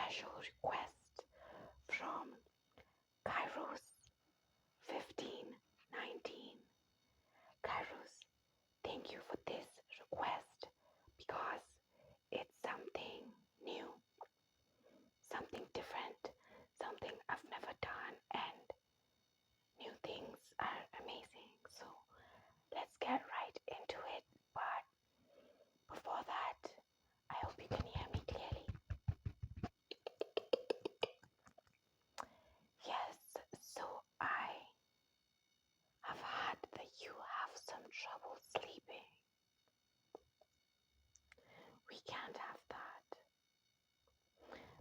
special request from Kairos 1519. Kairos, thank you for this request because it's something new, something different, something I've never done, and new things are amazing. So let's get right into it. But before that, I hope you can hear me clearly. Yes, so I have heard that you have some trouble sleeping. We can't have that.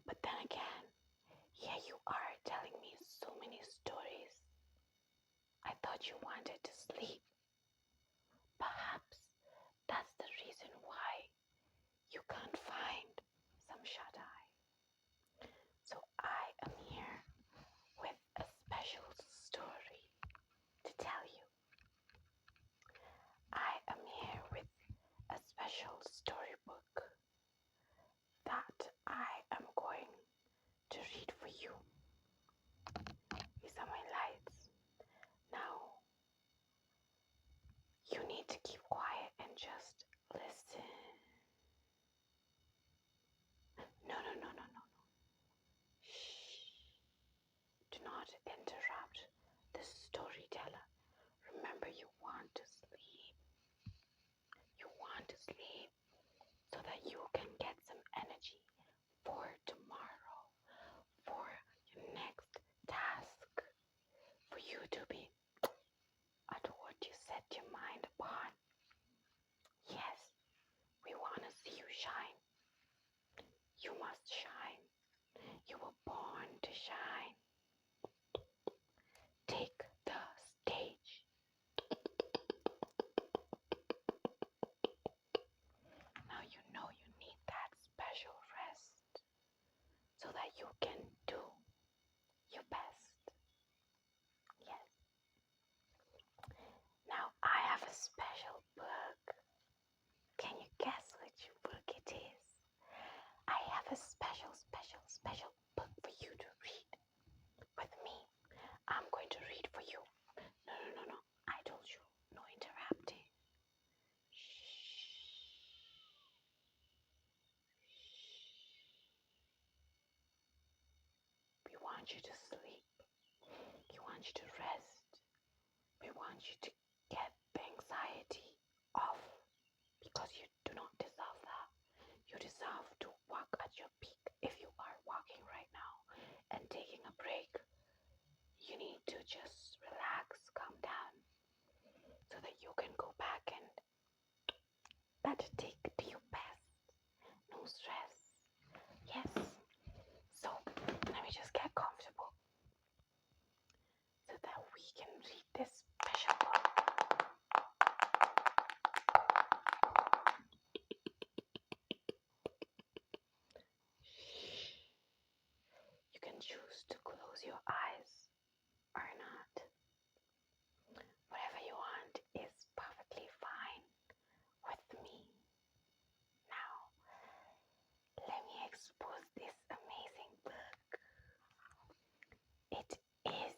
But then again, here you are telling me so many stories. I thought you wanted to sleep. Perhaps that's the reason why you can't find some shut-eye. So I am here with a special story to tell you. I am here with a special storybook that I am going to read for you. These are my lights. Now, you need to keep quiet and just listen. No. Shh. Do not interrupt the storyteller. Remember, you want to sleep. You want to sleep so that you can get some energy for tomorrow, for your next task, for you to be at what you set your mind upon. Yes, we want to see you shine. You must shine. You were born to shine. Take the stage. Now you know you need that special rest so that you can do your best. Yes. Now I have a special book. Can you guess which book it is? I have a special book for you to read with me. I'm going to read for you. No. I told you, no interrupting. Shh. We want you to sleep. We want you to rest. We want you to get the anxiety off because you do not deserve that. You deserve to walk at your peak. If you are walking right now and taking a break, you need to just relax, calm down so that you can go back and take to your best. No stress. Yes. So let me just get comfortable so that we can read this special book. You can choose to close your eyes or not. Whatever you want is perfectly fine with me. Now, let me expose this amazing book. It is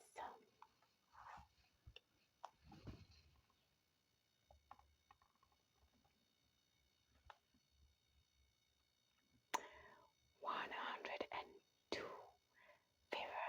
"102 Favorite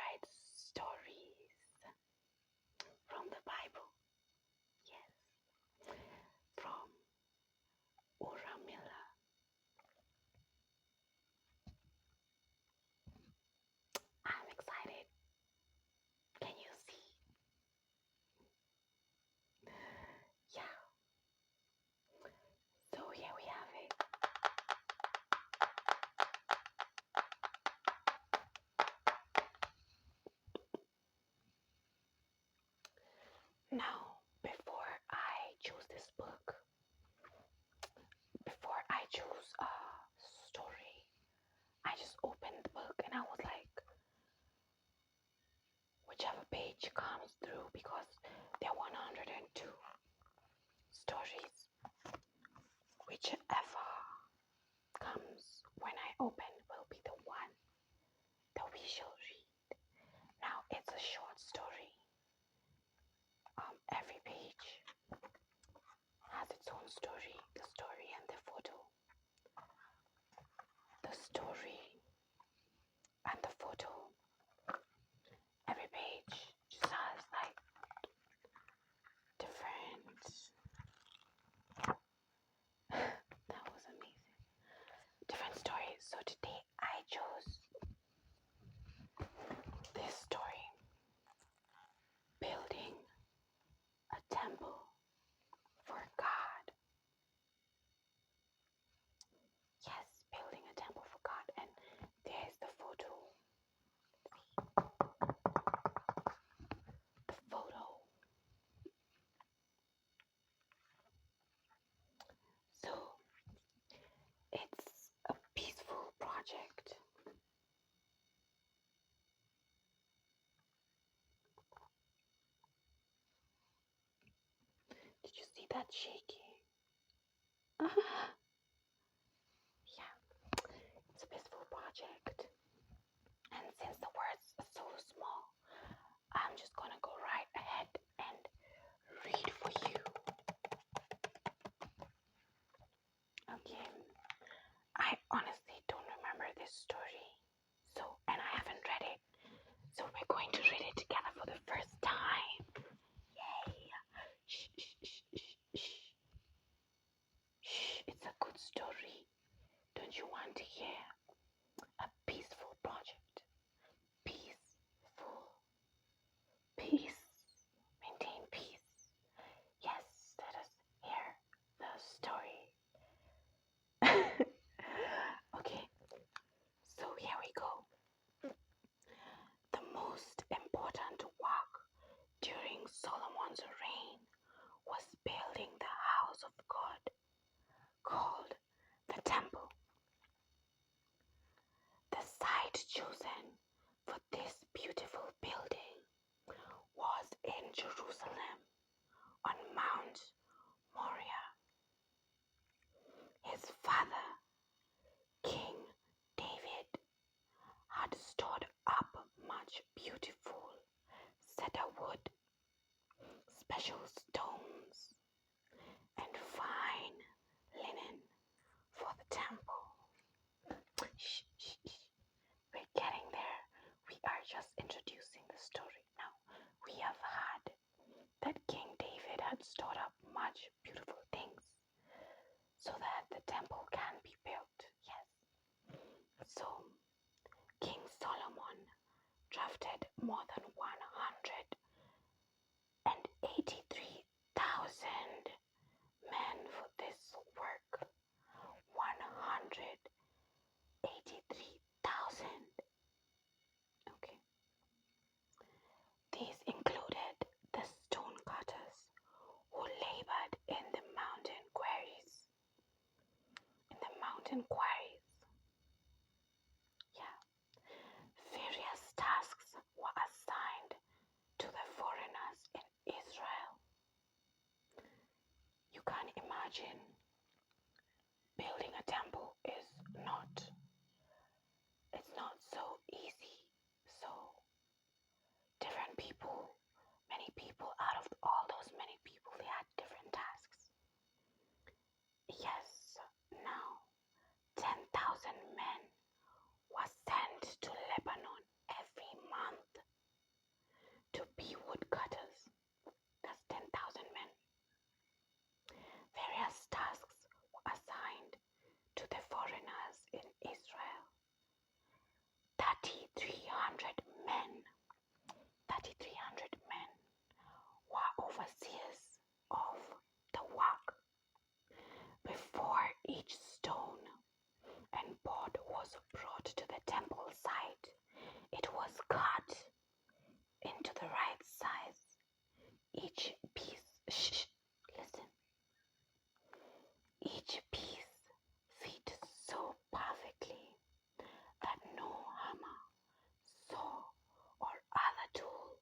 shaky. Yeah, it's a peaceful project. And since the words are so small, I'm just gonna go right ahead and read for you. Okay, I honestly don't remember this story, and I haven't read it, so we're going to read it together for the first time. Yay! Shh, shh, shh, shh, shh. Shh, it's a good story. Don't you want to hear? A peaceful project. Peaceful. Peace. Maintain peace. Yes, let us hear the story. Okay, so here we go. The most important work during Solomon's reign was building the house of God, called the temple. The site chosen for this beautiful building was in Jerusalem on Mount Moriah. His father, King David, had stored up much beautiful cedar wood, special stones, and fine linen for the temple. Shh, shh, shh. We're getting there. We are just introducing the story now. We have had that King David had stored up much beautiful things so that the temple can be built. Yes. So King Solomon drafted more than 183,000 men for this work. 183,000. Okay. These included the stone cutters who labored in the mountain quarries. Yeah. Various tasks were assigned to the foreigners in Israel. You can imagine building a temple is it's not so easy. So many people, out of all those many people, they had different tasks. Yes, now 10,000 men were sent to Lebanon every month to be woodcutters. That's 10,000 men. Various tasks were assigned to the foreigners in Israel. 3,300 men. 3,300 men were overseers of the work. Before each stone and board was brought to the temple site, it was cut into the right size. Each piece, listen. Each piece fit so perfectly that no hammer, saw, or other tool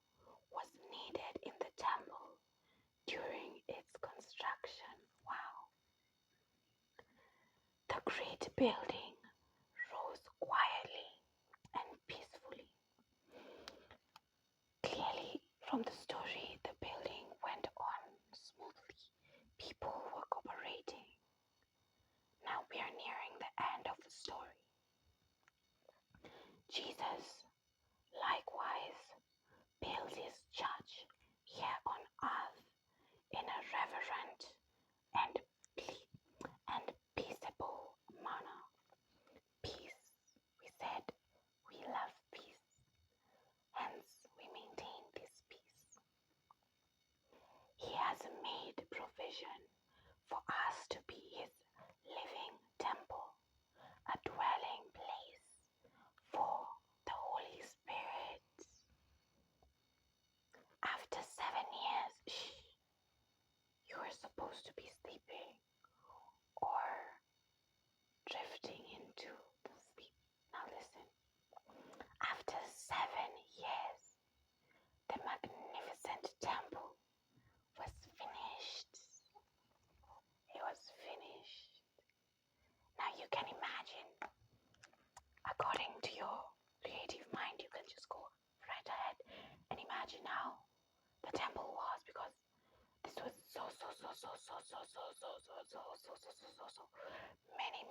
was needed in the temple during its construction. Wow. The great building rose quietly and peacefully. Clearly, from the story, the building went on smoothly. People were cooperating. Now we are nearing the end of the story. Jesus, likewise, built his church here on earth in a reverent and peaceable manner.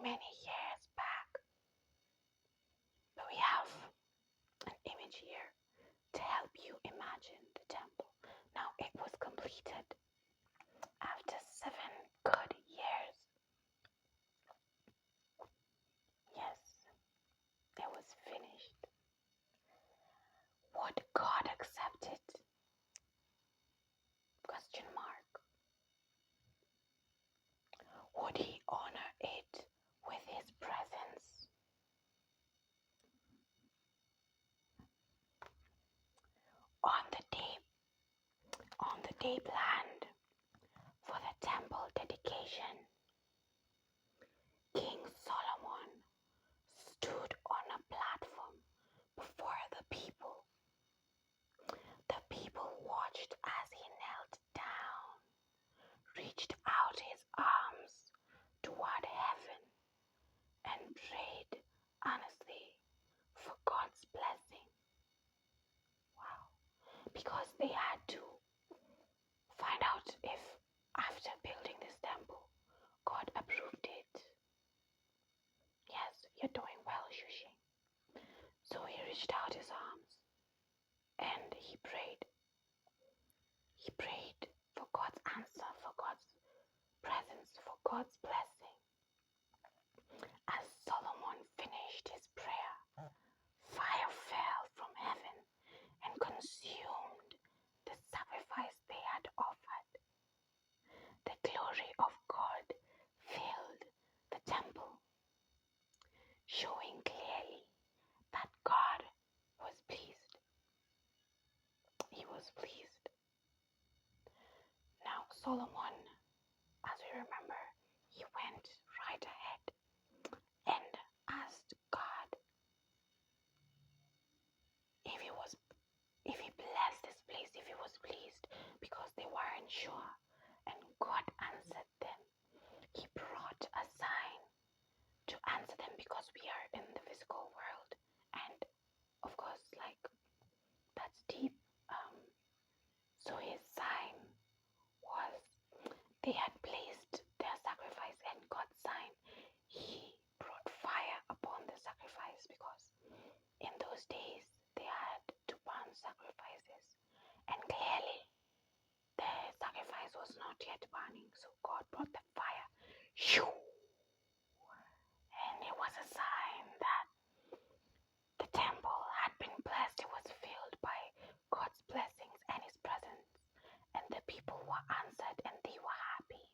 many years back. But we have an image here to help you imagine the temple. Now it was completed after 7 good years. Yes, it was finished. Would God accept it? Question mark. Would he honor it with his presence? On the day planned for the temple dedication, King Solomon stood on a platform before the people. The people watched as he knelt down, reached out his arms toward heaven, and prayed honestly for God's blessing. Wow. Because they had to find out if after building this temple, God approved it. Yes, you're doing well, Shushing. So he reached out his arms and he prayed. He prayed for God's answer, for God's presence, for God's blessing. As Solomon finished his prayer, fire fell from heaven and consumed the sacrifice they had offered. The glory of God filled the temple, showing clearly that God was pleased. He was pleased. Now Solomon, as we remember, he went right ahead and asked God if he blessed this place, if he was pleased, because they weren't sure. And God answered them. He brought a sign to answer them because we are in the physical world. And of course, like, that's deep. So his sign was they had placed their sacrifice, and God's sign, he brought fire upon the sacrifice, because in those days they had to burn sacrifices, and clearly the sacrifice was not yet burning, so God brought the fire. Shoo! And it was a sign that the temple had been blessed. It was filled by God's blessings and his presence, and the people were answered and they were happy.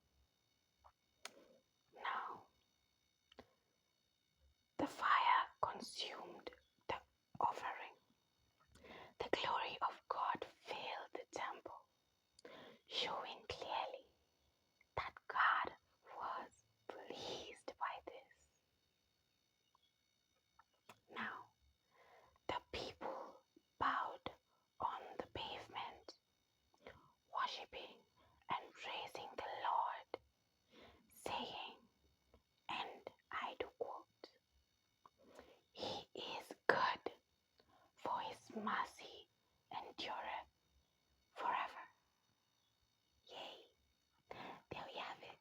Now, the fire consumed the offering. The glory of God filled the temple, showing clearly that God was pleased by this. Now, the people bowed on the pavement, worshipping and praising the Lord, saying, and I do quote, "He is good, for his mercy endureth forever." Yay! There we have it.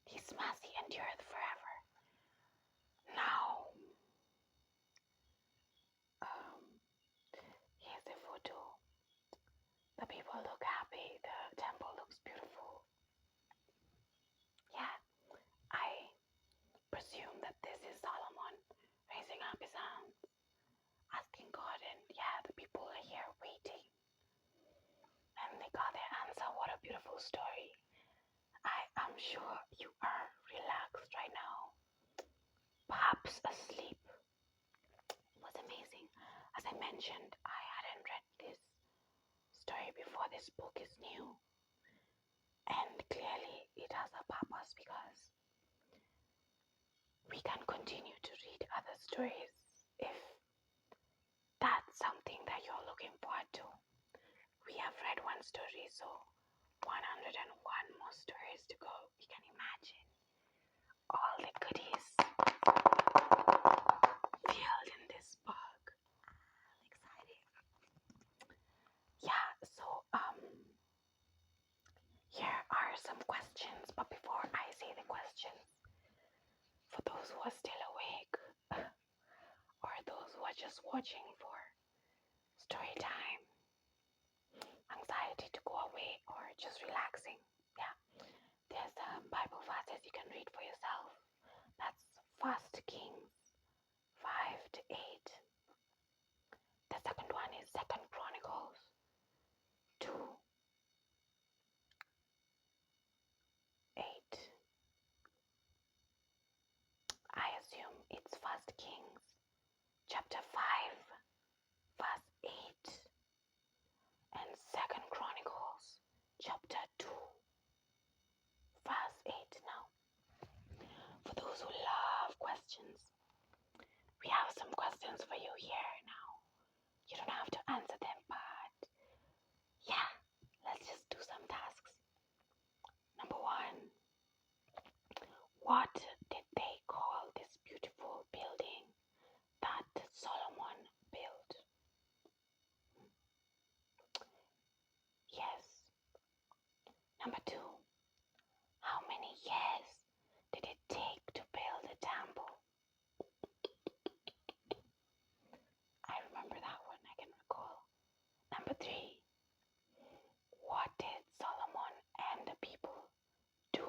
His mercy endureth forever. Now, here's the photo. The people look happy. The temple looks beautiful. Yeah, I presume that this is Solomon raising up his hands, asking God, and yeah, the people are here waiting. And they got their answer. What a beautiful story. I am sure you are relaxed right now, perhaps asleep. It was amazing. As I mentioned, I hadn't read this story before. This book is new, and clearly it has a purpose, because we can continue to read other stories if that's something that you're looking forward to. We have read one story, so 101 more stories to go. You can imagine all the goodies filled in this book. I'm excited. Yeah, so here are some questions, but before I say the questions, are just watching for story time, anxiety to go away, or just relaxing, yeah, there's Bible verses you can read for yourself. That's 1 Kings 5 to 8. The second one is 2 Chronicles 2, 8. I assume it's 1 Kings chapter 5 verse 8 and 2 Chronicles chapter 2 verse 8. Now, for those who love questions, we have some questions for you here now. You don't have to answer them, but yeah, let's just do some tasks. Number 1, what did they call this beautiful building that Solomon built? Yes. Number 2, how many years did it take to build a temple? I remember that one, I can recall. Number 3, what did Solomon and the people do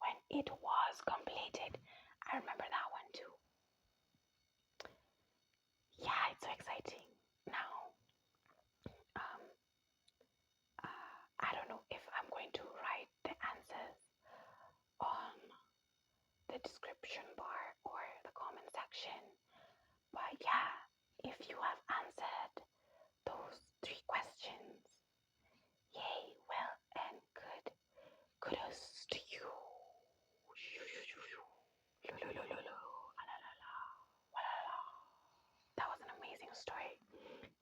when it was completed? I remember that one too. Yeah, it's so exciting. Now, I don't know if I'm going to write the answers on the description bar or the comment section, but yeah, if you have answered those 3 questions, yay, well and good. Kudos to you. That was an amazing story.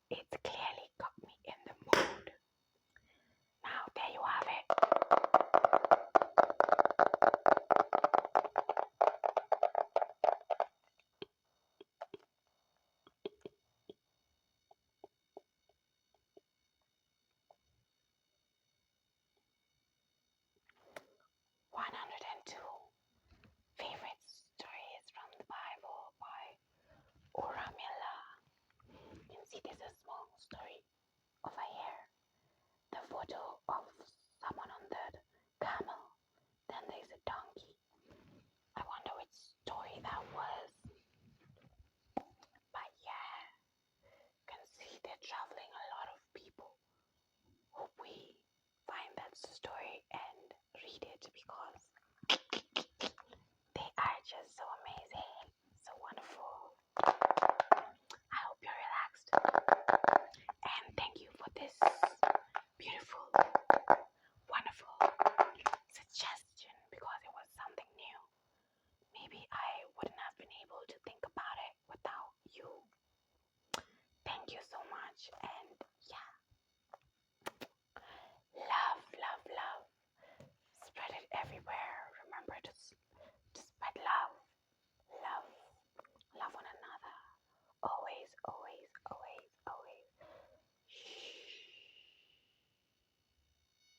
It's clearly got me in the mood. Now, there you have it. Favorite stories from the Bible by Uramila. You can see there's a small story of a hare, the photo of someone on the camel, then there's a donkey. I wonder which story that was. But yeah, you can see they're traveling a lot of people. Hope we find that story and read it because they are just so amazing, so wonderful. I hope you're relaxed. And thank you for this beautiful, wonderful suggestion because it was something new. Maybe I wouldn't have been able to think about it without you. Thank you so much.